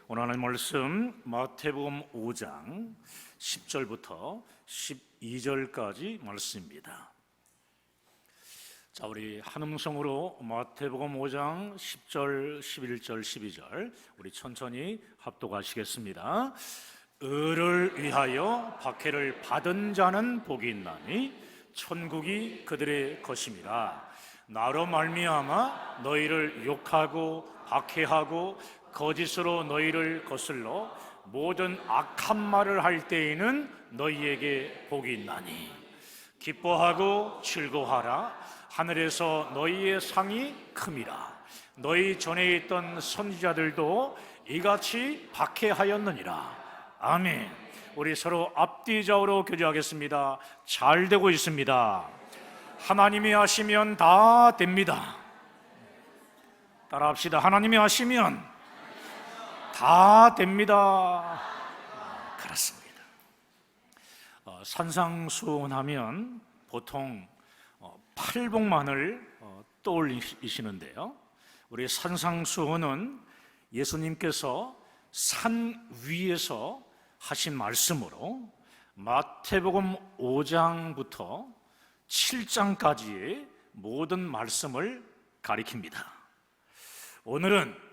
오늘 하나님 말씀 마태복음 5장 10절부터 12절까지 말씀입니다. 자, 우리 한음성으로 마태복음 5장 10절, 11절, 12절 우리 천천히 합독하시겠습니다. 의를 위하여 박해를 받은 자는 복이 있나니 천국이 그들의 것임이라. 나로 말미암아 너희를 욕하고 박해하고 거짓으로 너희를 거슬러 모든 악한 말을 할 때에는 너희에게 복이 있나니 기뻐하고 즐거워하라. 하늘에서 너희의 상이 큼이라. 너희 전에 있던 선지자들도 이같이 박해하였느니라. 아멘. 우리 서로 앞뒤 좌우로 교제하겠습니다. 잘 되고 있습니다. 하나님이 하시면 다 됩니다. 따라합시다. 하나님이 하시면 다 됩니다. 그렇습니다. 산상수훈하면 보통 팔복만을 떠올리시는데요, 우리 산상수훈은 예수님께서 산 위에서 하신 말씀으로 마태복음 5장부터 7장까지의 모든 말씀을 가리킵니다. 오늘은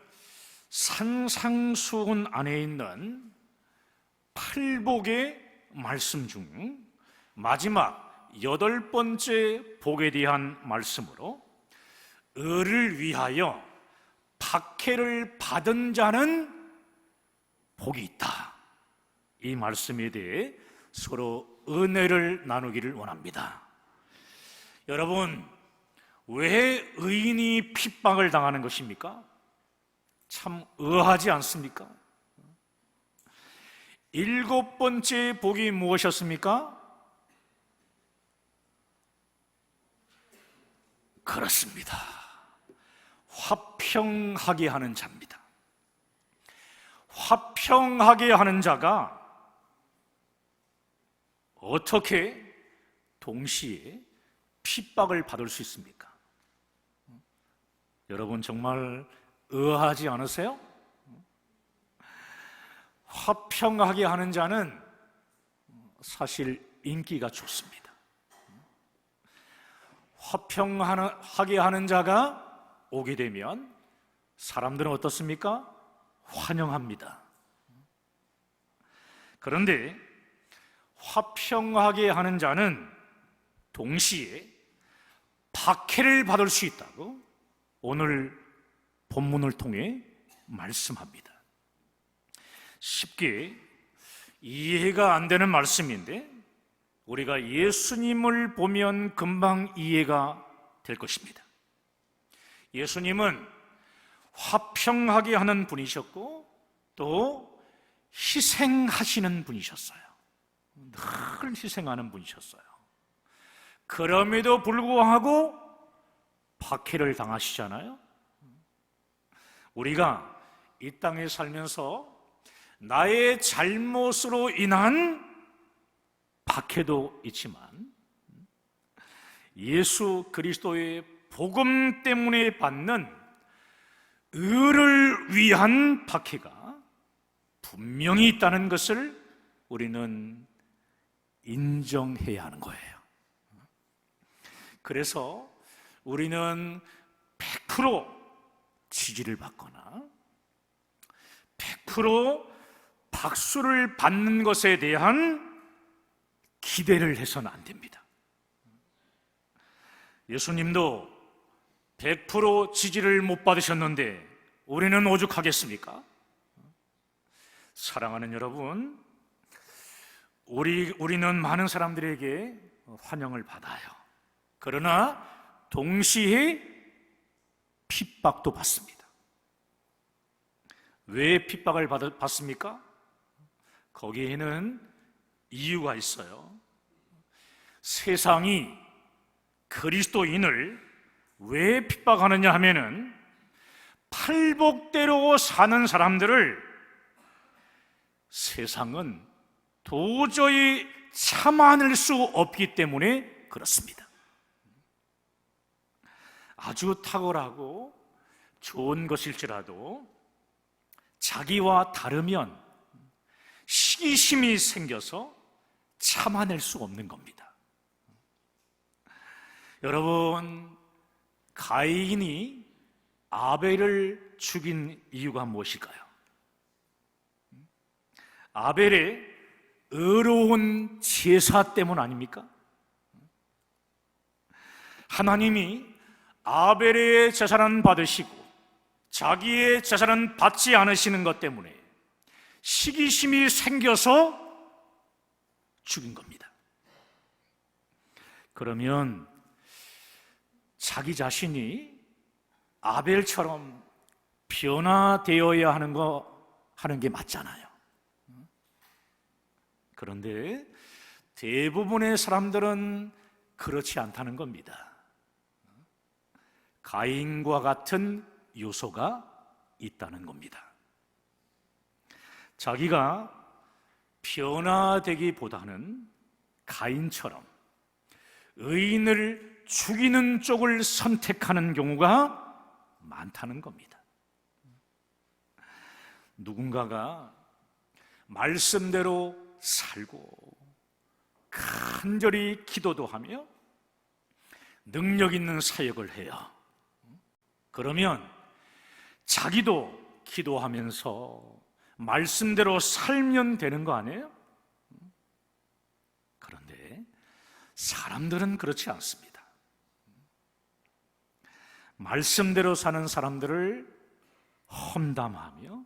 산상수훈 안에 있는 팔복의 말씀 중 마지막 8번째 복에 대한 말씀으로 의를 위하여 박해를 받은 자는 복이 있다, 이 말씀에 대해 서로 은혜를 나누기를 원합니다. 여러분, 왜 의인이 핍박을 당하는 것입니까? 참 의아하지 않습니까? 7번째 복이 무엇이었습니까? 그렇습니다. 화평하게 하는 자입니다. 화평하게 하는 자가 어떻게 동시에 핍박을 받을 수 있습니까? 여러분 정말 의아하지 않으세요? 화평하게 하는 자는 사실 인기가 좋습니다. 화평하게 하는 자가 오게 되면 사람들은 어떻습니까? 환영합니다. 그런데 화평하게 하는 자는 동시에 박해를 받을 수 있다고 오늘 본문을 통해 말씀합니다. 쉽게 이해가 안 되는 말씀인데 우리가 예수님을 보면 금방 이해가 될 것입니다. 예수님은 화평하게 하는 분이셨고 또 희생하시는 분이셨어요. 늘 희생하는 분이셨어요. 그럼에도 불구하고 박해를 당하시잖아요. 우리가 이 땅에 살면서 나의 잘못으로 인한 박해도 있지만 예수 그리스도의 복음 때문에 받는 의를 위한 박해가 분명히 있다는 것을 우리는 인정해야 하는 거예요. 그래서 우리는 100% 지지를 받거나 100% 박수를 받는 것에 대한 기대를 해서는 안 됩니다. 예수님도 100% 지지를 못 받으셨는데 우리는 오죽하겠습니까? 사랑하는 여러분, 우리는 많은 사람들에게 환영을 받아요. 그러나 동시에 핍박도 받습니다. 왜 핍박을 받습니까? 거기에는 이유가 있어요. 세상이 그리스도인을 왜 핍박하느냐 하면은 팔복대로 사는 사람들을 세상은 도저히 참아낼 수 없기 때문에 그렇습니다. 아주 탁월하고 좋은 것일지라도 자기와 다르면 시기심이 생겨서 참아낼 수 없는 겁니다. 여러분, 가인이 아벨을 죽인 이유가 무엇일까요? 아벨의 의로운 제사 때문 아닙니까? 하나님이 아벨의 제사는 받으시고 자기의 제사는 받지 않으시는 것 때문에 시기심이 생겨서 죽인 겁니다. 그러면 자기 자신이 아벨처럼 변화되어야 하는 게 맞잖아요. 그런데 대부분의 사람들은 그렇지 않다는 겁니다. 가인과 같은 요소가 있다는 겁니다. 자기가 변화되기보다는 가인처럼 의인을 죽이는 쪽을 선택하는 경우가 많다는 겁니다. 누군가가 말씀대로 살고 간절히 기도도 하며 능력 있는 사역을 해요. 그러면 자기도 기도하면서 말씀대로 살면 되는 거 아니에요? 그런데 사람들은 그렇지 않습니다. 말씀대로 사는 사람들을 험담하며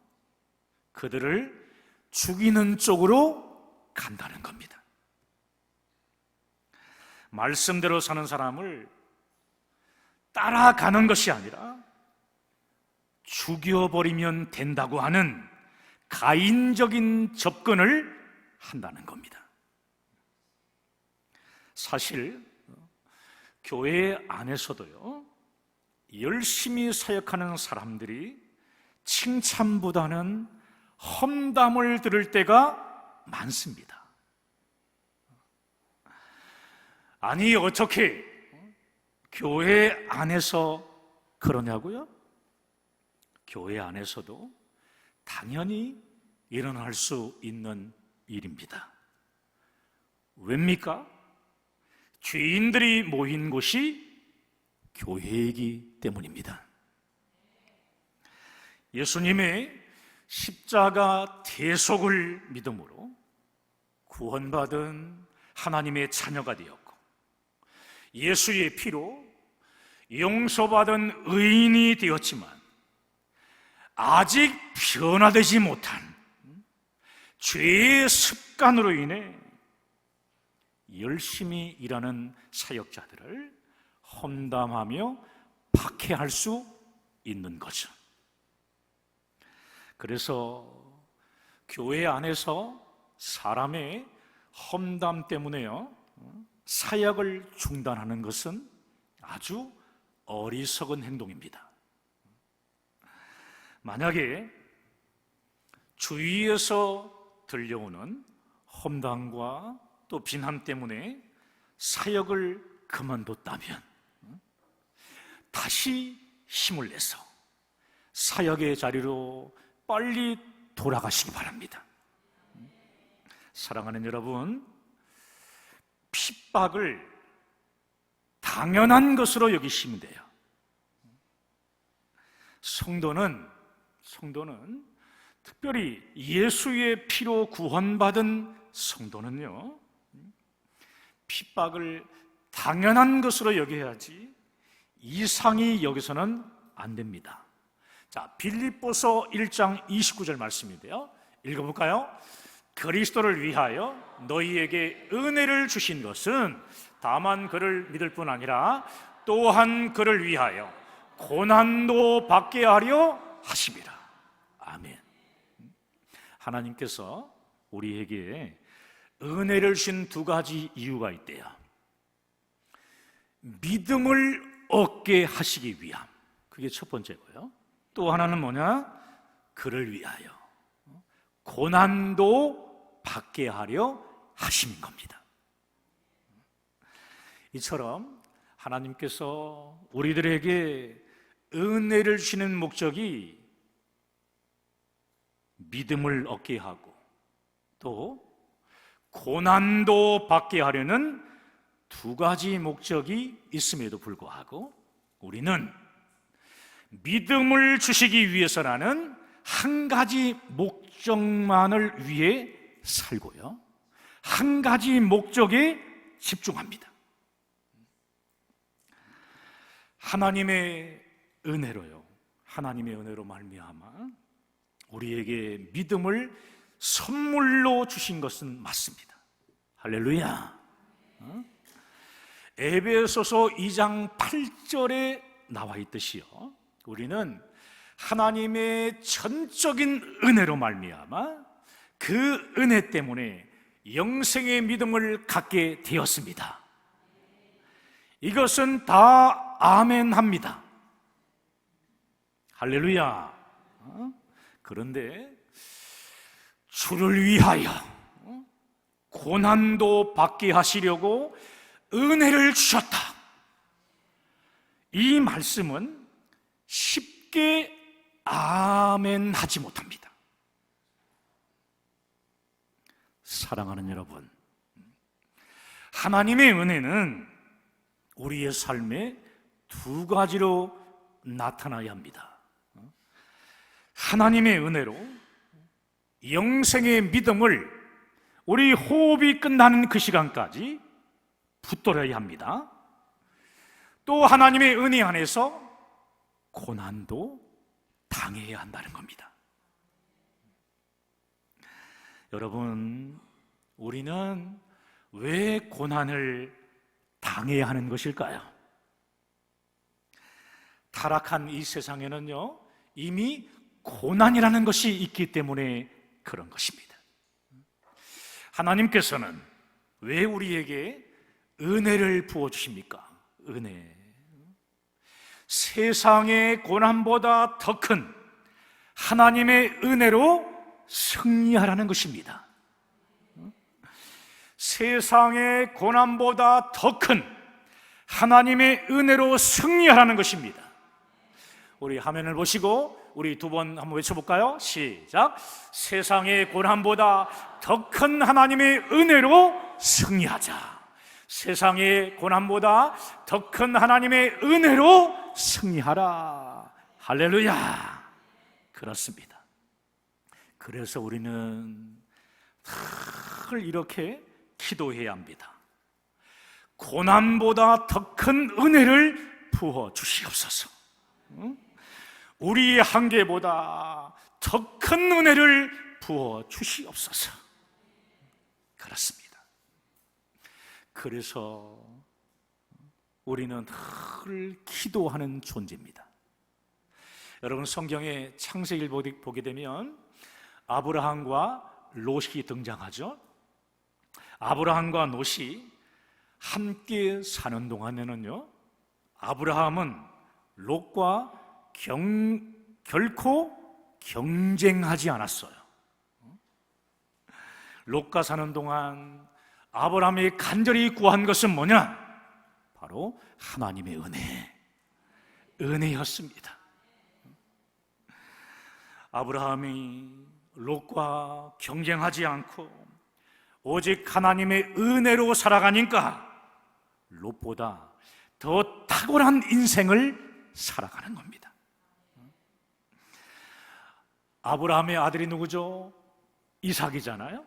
그들을 죽이는 쪽으로 간다는 겁니다. 말씀대로 사는 사람을 따라가는 것이 아니라 죽여버리면 된다고 하는 가인적인 접근을 한다는 겁니다. 사실 교회 안에서도요, 열심히 사역하는 사람들이 칭찬보다는 험담을 들을 때가 많습니다. 아니, 어떻게 교회 안에서 그러냐고요? 교회 안에서도 당연히 일어날 수 있는 일입니다. 왜입니까? 죄인들이 모인 곳이 교회이기 때문입니다. 예수님의 십자가 대속을 믿음으로 구원받은 하나님의 자녀가 되었고 예수의 피로 용서받은 의인이 되었지만 아직 변화되지 못한 죄의 습관으로 인해 열심히 일하는 사역자들을 험담하며 박해할 수 있는 거죠. 그래서 교회 안에서 사람의 험담 때문에요, 사역을 중단하는 것은 아주 어리석은 행동입니다. 만약에 주위에서 들려오는 험담과 또 비난 때문에 사역을 그만뒀다면 다시 힘을 내서 사역의 자리로 빨리 돌아가시기 바랍니다. 사랑하는 여러분, 핍박을 당연한 것으로 여기시면 돼요. 성도는 특별히 예수의 피로 구원받은 성도는요, 핍박을 당연한 것으로 여겨야지 이상히 여기서는 안 됩니다. 자, 빌립보서 1장 29절 말씀인데요, 읽어볼까요? 그리스도를 위하여 너희에게 은혜를 주신 것은 다만 그를 믿을 뿐 아니라 또한 그를 위하여 고난도 받게 하려 하심이라. 아멘. 하나님께서 우리에게 은혜를 주신 두 가지 이유가 있대요. 믿음을 얻게 하시기 위함, 그게 첫 번째고요. 또 하나는 뭐냐? 그를 위하여 고난도 받게 하려 하심인 겁니다. 이처럼 하나님께서 우리들에게 은혜를 주시는 목적이 믿음을 얻게 하고 또 고난도 받게 하려는 두 가지 목적이 있음에도 불구하고 우리는 믿음을 주시기 위해서라는 한 가지 목적만을 위해 살고요, 한 가지 목적에 집중합니다. 하나님의 은혜로요, 하나님의 은혜로 말미암아 우리에게 믿음을 선물로 주신 것은 맞습니다. 할렐루야. 에베소서 2장 8절에 나와 있듯이요, 우리는 하나님의 전적인 은혜로 말미암아 그 은혜 때문에 영생의 믿음을 갖게 되었습니다. 이것은 다 아멘합니다. 할렐루야. 그런데 주를 위하여 고난도 받게 하시려고 은혜를 주셨다, 이 말씀은 쉽게 아멘하지 못합니다. 사랑하는 여러분, 하나님의 은혜는 우리의 삶에 두 가지로 나타나야 합니다. 하나님의 은혜로 영생의 믿음을 우리 호흡이 끝나는 그 시간까지 붙들어야 합니다. 또 하나님의 은혜 안에서 고난도 당해야 한다는 겁니다. 여러분, 우리는 왜 고난을 당해야 하는 것일까요? 타락한 이 세상에는요, 이미 고난이라는 것이 있기 때문에 그런 것입니다. 하나님께서는 왜 우리에게 은혜를 부어주십니까? 은혜. 세상의 고난보다 더 큰 하나님의 은혜로 승리하라는 것입니다. 세상의 고난보다 더 큰 하나님의 은혜로 승리하라는 것입니다. 우리 화면을 보시고 우리 두 번 한번 외쳐볼까요? 시작. 세상의 고난보다 더 큰 하나님의 은혜로 승리하자. 세상의 고난보다 더 큰 하나님의 은혜로 승리하라. 할렐루야. 그렇습니다. 그래서 우리는 늘 이렇게 기도해야 합니다. 고난보다 더 큰 은혜를 부어 주시옵소서. 우리의 한계보다 더 큰 은혜를 부어 주시옵소서. 그렇습니다. 그래서 우리는 늘 기도하는 존재입니다. 여러분, 성경의 창세기를 보게 되면 아브라함과 롯이 등장하죠. 아브라함과 롯이 함께 사는 동안에는요, 아브라함은 롯과 결코 경쟁하지 않았어요. 롯과 사는 동안 아브라함이 간절히 구한 것은 뭐냐? 바로 하나님의 은혜였습니다. 아브라함이 롯과 경쟁하지 않고 오직 하나님의 은혜로 살아가니까 롯보다 더 탁월한 인생을 살아가는 겁니다. 아브라함의 아들이 누구죠? 이삭이잖아요.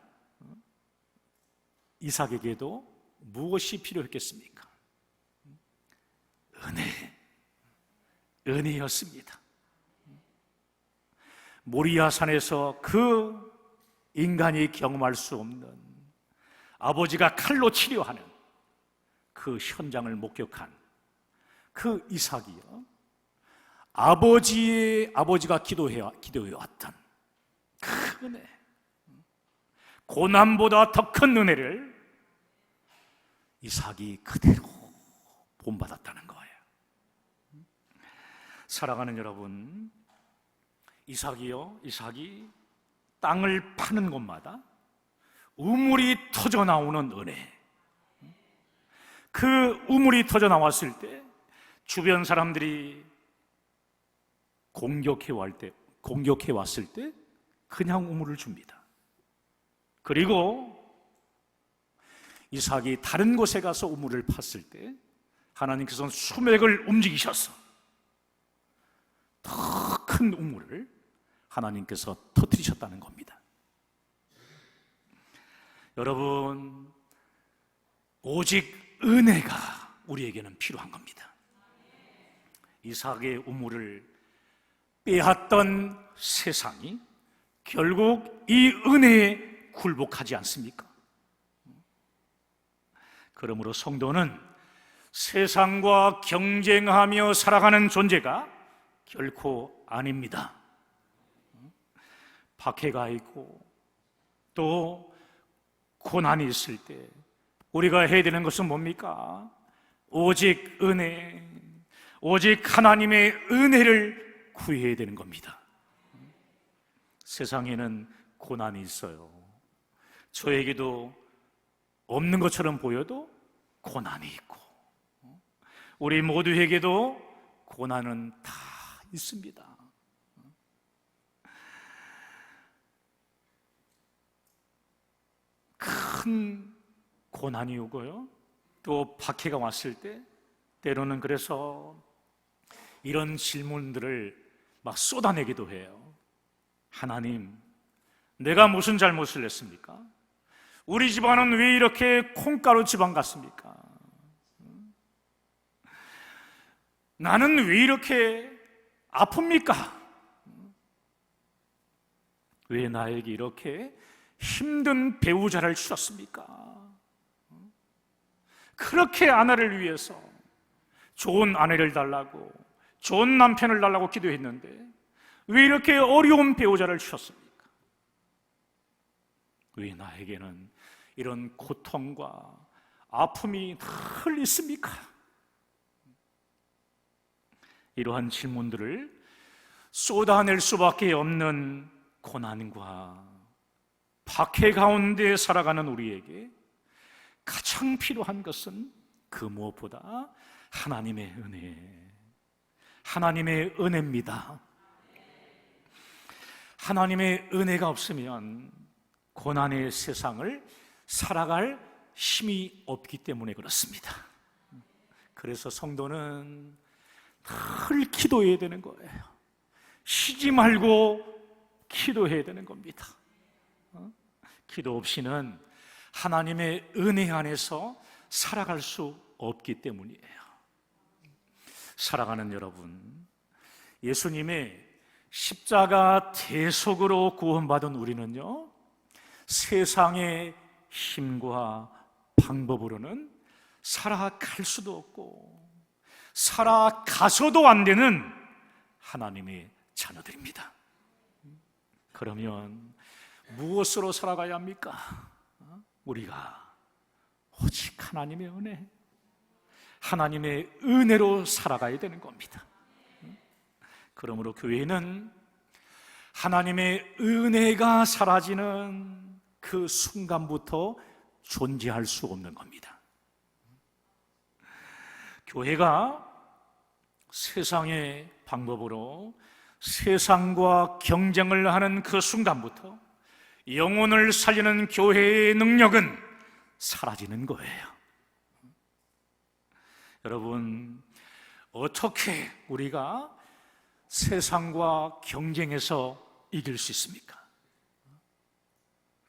이삭에게도 무엇이 필요했겠습니까? 은혜였습니다. 모리아 산에서 그 인간이 경험할 수 없는, 아버지가 칼로 치료하는 그 현장을 목격한 그 이삭이요, 아버지가 기도해왔던 그 은혜, 고난보다 더 큰 은혜를 이삭이 그대로 본받았다는 거예요. 사랑하는 여러분, 이삭이 땅을 파는 곳마다 우물이 터져 나오는 은혜, 그 우물이 터져 나왔을 때 주변 사람들이 공격해 왔을 때 그냥 우물을 줍니다. 그리고 이삭이 다른 곳에 가서 우물을 팠을 때 하나님께서는 수맥을 움직이셔서 더 큰 우물을 하나님께서 터뜨리셨다는 겁니다. 여러분, 오직 은혜가 우리에게는 필요한 겁니다. 이삭의 우물을 빼앗던 세상이 결국 이 은혜에 굴복하지 않습니까? 그러므로 성도는 세상과 경쟁하며 살아가는 존재가 결코 아닙니다. 박해가 있고 또 고난이 있을 때 우리가 해야 되는 것은 뭡니까? 오직 은혜, 오직 하나님의 은혜를 구해야 되는 겁니다. 세상에는 고난이 있어요. 저에게도 없는 것처럼 보여도 고난이 있고 우리 모두에게도 고난은 다 있습니다. 큰 고난이 오고요, 또 박해가 왔을 때 때로는 그래서 이런 질문들을 막 쏟아내기도 해요. 하나님, 내가 무슨 잘못을 했습니까? 우리 집안은 왜 이렇게 콩가루 집안 같습니까? 나는 왜 이렇게 아픕니까? 왜 나에게 이렇게 힘든 배우자를 주셨습니까? 그렇게 아내를 위해서 좋은 아내를 달라고, 좋은 남편을 달라고 기도했는데 왜 이렇게 어려운 배우자를 주셨습니까? 왜 나에게는 이런 고통과 아픔이 늘 있습니까? 이러한 질문들을 쏟아낼 수밖에 없는 고난과 박해 가운데 살아가는 우리에게 가장 필요한 것은 그 무엇보다 하나님의 은혜, 하나님의 은혜입니다. 하나님의 은혜가 없으면 고난의 세상을 살아갈 힘이 없기 때문에 그렇습니다. 그래서 성도는 늘 기도해야 되는 거예요. 쉬지 말고 기도해야 되는 겁니다. 기도 없이는 하나님의 은혜 안에서 살아갈 수 없기 때문이에요. 사랑하는 여러분, 예수님의 십자가 대속으로 구원받은 우리는요, 세상의 힘과 방법으로는 살아갈 수도 없고 살아가서도 안 되는 하나님의 자녀들입니다. 그러면 무엇으로 살아가야 합니까? 우리가 오직 하나님의 은혜, 하나님의 은혜로 살아가야 되는 겁니다. 그러므로 교회는 하나님의 은혜가 사라지는 그 순간부터 존재할 수 없는 겁니다. 교회가 세상의 방법으로 세상과 경쟁을 하는 그 순간부터 영혼을 살리는 교회의 능력은 사라지는 거예요. 여러분, 어떻게 우리가 세상과 경쟁해서 이길 수 있습니까?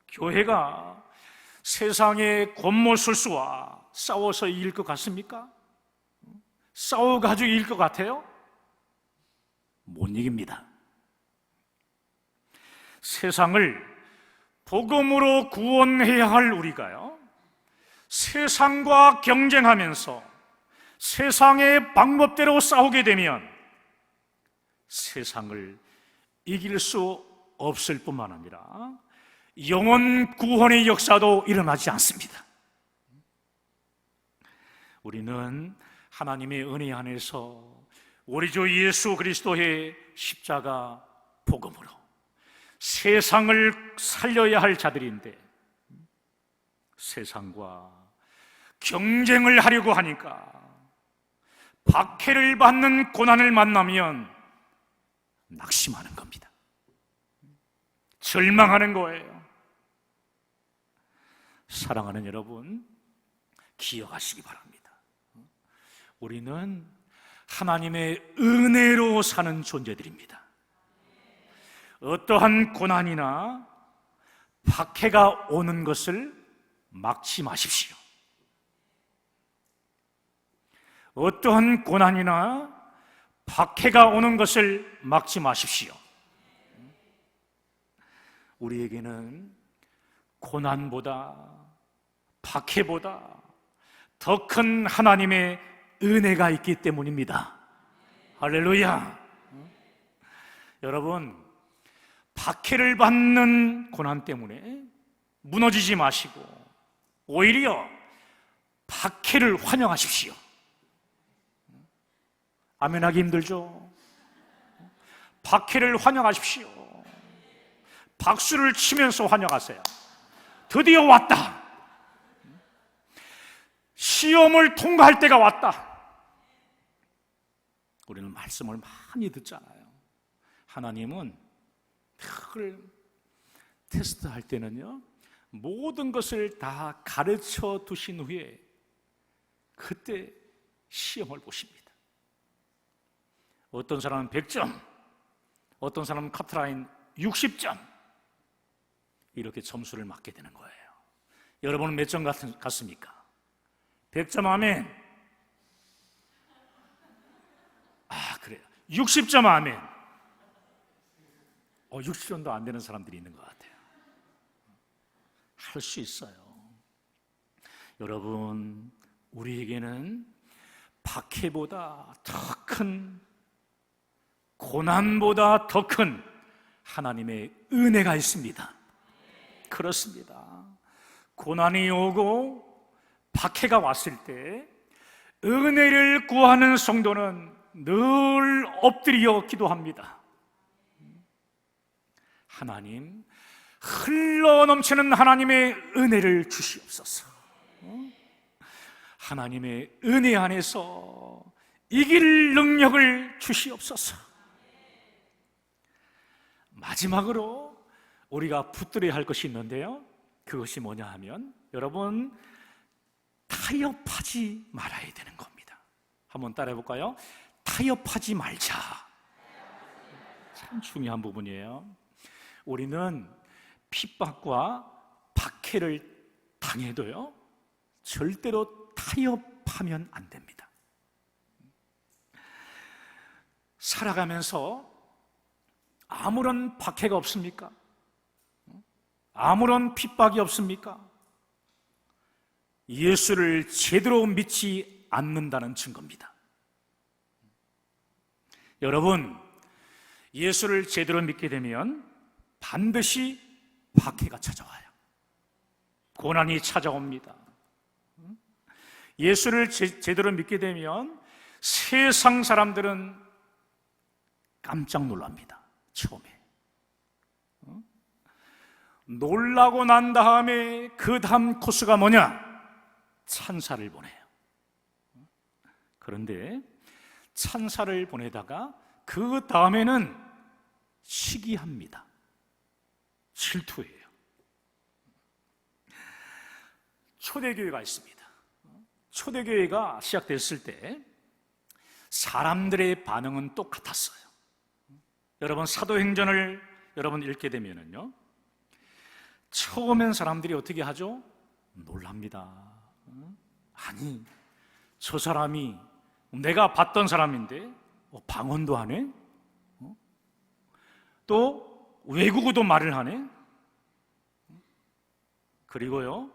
교회가 세상의 권모술수와 싸워서 이길 것 같습니까? 싸워가지고 이길 것 같아요? 못 이깁니다. 세상을 복음으로 구원해야 할 우리가요, 세상과 경쟁하면서 세상의 방법대로 싸우게 되면 세상을 이길 수 없을 뿐만 아니라 영혼 구원의 역사도 일어나지 않습니다. 우리는 하나님의 은혜 안에서 우리 주 예수 그리스도의 십자가 복음으로 세상을 살려야 할 자들인데 세상과 경쟁을 하려고 하니까 박해를 받는 고난을 만나면 낙심하는 겁니다. 절망하는 거예요. 사랑하는 여러분, 기억하시기 바랍니다. 우리는 하나님의 은혜로 사는 존재들입니다. 어떠한 고난이나 박해가 오는 것을 막지 마십시오. 어떠한 고난이나 박해가 오는 것을 막지 마십시오. 우리에게는 고난보다, 박해보다 더 큰 하나님의 은혜가 있기 때문입니다. 할렐루야. 여러분, 박해를 받는 고난 때문에 무너지지 마시고 오히려 박해를 환영하십시오. 아멘하기 힘들죠? 박해를 환영하십시오. 박수를 치면서 환영하세요. 드디어 왔다. 시험을 통과할 때가 왔다. 우리는 말씀을 많이 듣잖아요. 하나님은 늘 테스트할 때는요, 모든 것을 다 가르쳐 두신 후에 그때 시험을 보십니다. 어떤 사람은 100점, 어떤 사람은 카트라인 60점, 이렇게 점수를 맞게 되는 거예요. 여러분은 몇 점 같습니까? 100점 아멘. 그래요. 60점 아멘. 60점도 안 되는 사람들이 있는 것 같아요. 할 수 있어요. 여러분, 우리에게는 박해보다 더 큰, 고난보다 더 큰 하나님의 은혜가 있습니다. 그렇습니다. 고난이 오고 박해가 왔을 때 은혜를 구하는 성도는 늘 엎드려 기도합니다. 하나님, 흘러넘치는 하나님의 은혜를 주시옵소서. 하나님의 은혜 안에서 이길 능력을 주시옵소서. 마지막으로 우리가 붙들어야 할 것이 있는데요, 그것이 뭐냐 하면, 여러분, 타협하지 말아야 되는 겁니다. 한번 따라해 볼까요? 타협하지 말자. 참 중요한 부분이에요. 우리는 핍박과 박해를 당해도요, 절대로 타협하면 안 됩니다. 살아가면서 아무런 박해가 없습니까? 아무런 핍박이 없습니까? 예수를 제대로 믿지 않는다는 증거입니다. 여러분, 예수를 제대로 믿게 되면 반드시 박해가 찾아와요. 고난이 찾아옵니다. 예수를 제대로 믿게 되면 세상 사람들은 깜짝 놀랍니다. 처음에 놀라고 난 다음에 그 다음 코스가 뭐냐? 찬사를 보내요. 그런데 찬사를 보내다가 그 다음에는 시기합니다. 질투예요. 초대교회가 있습니다. 초대교회가 시작됐을 때 사람들의 반응은 똑같았어요. 여러분, 사도행전을 여러분 읽게 되면은요, 처음엔 사람들이 어떻게 하죠? 놀랍니다. 아니, 저 사람이 내가 봤던 사람인데 방언도 하네? 또 외국어도 말을 하네? 그리고요,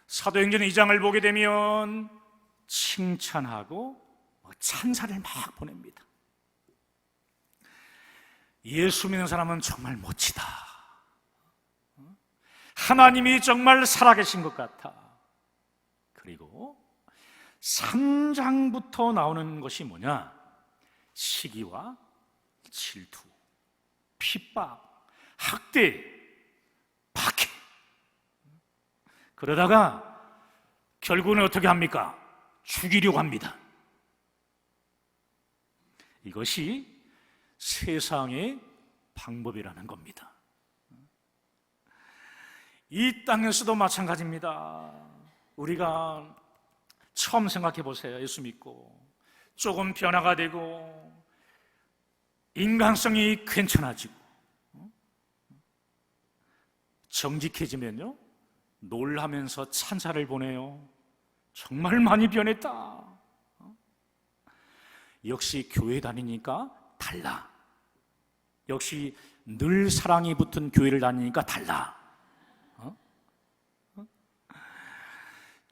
사도행전 2장을 보게 되면 칭찬하고 찬사를 막 보냅니다. 예수 믿는 사람은 정말 멋지다. 하나님이 정말 살아계신 것 같아. 그리고 3장부터 나오는 것이 뭐냐? 시기와 질투, 핍박, 학대, 박해. 그러다가 결국은 어떻게 합니까? 죽이려고 합니다. 이것이 세상의 방법이라는 겁니다. 이 땅에서도 마찬가지입니다. 우리가 처음 생각해 보세요. 예수 믿고 조금 변화가 되고 인간성이 괜찮아지고 정직해지면요, 놀라면서 찬사를 보내요. 정말 많이 변했다. 역시 교회 다니니까 달라. 역시 늘 사랑이 붙은 교회를 다니니까 달라.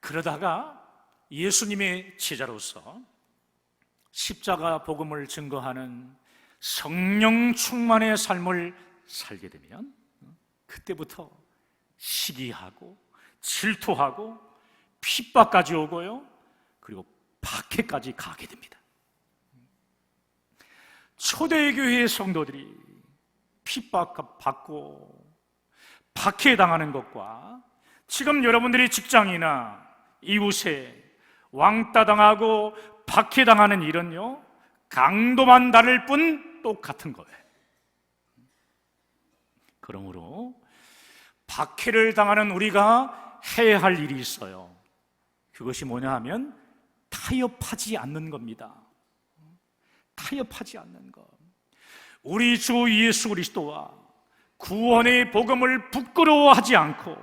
그러다가 예수님의 제자로서 십자가 복음을 증거하는 성령 충만의 삶을 살게 되면 그때부터 시기하고 질투하고 핍박까지 오고요, 그리고 박해까지 가게 됩니다. 초대교회의 성도들이 핍박받고 박해당하는 것과 지금 여러분들이 직장이나 이웃에 왕따당하고 박해당하는 일은요, 강도만 다를 뿐 똑같은 거예요. 그러므로 박해를 당하는 우리가 해야 할 일이 있어요. 그것이 뭐냐 하면 타협하지 않는 겁니다. 타협하지 않는 것. 우리 주 예수 그리스도와 구원의 복음을 부끄러워하지 않고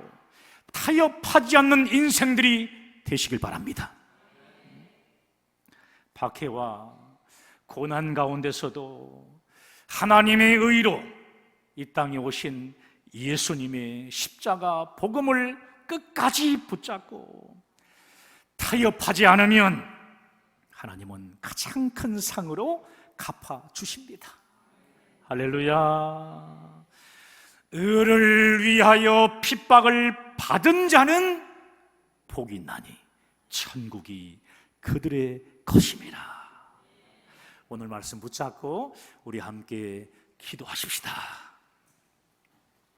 타협하지 않는 인생들이 되시길 바랍니다. 박해와 고난 가운데서도 하나님의 의로 이 땅에 오신 예수님의 십자가 복음을 끝까지 붙잡고 타협하지 않으면 하나님은 가장 큰 상으로 갚아주십니다. 할렐루야. 의를 위하여 핍박을 받은 자는 복이 있나니 천국이 그들의 것임이라. 오늘 말씀 붙잡고 우리 함께 기도하십시다.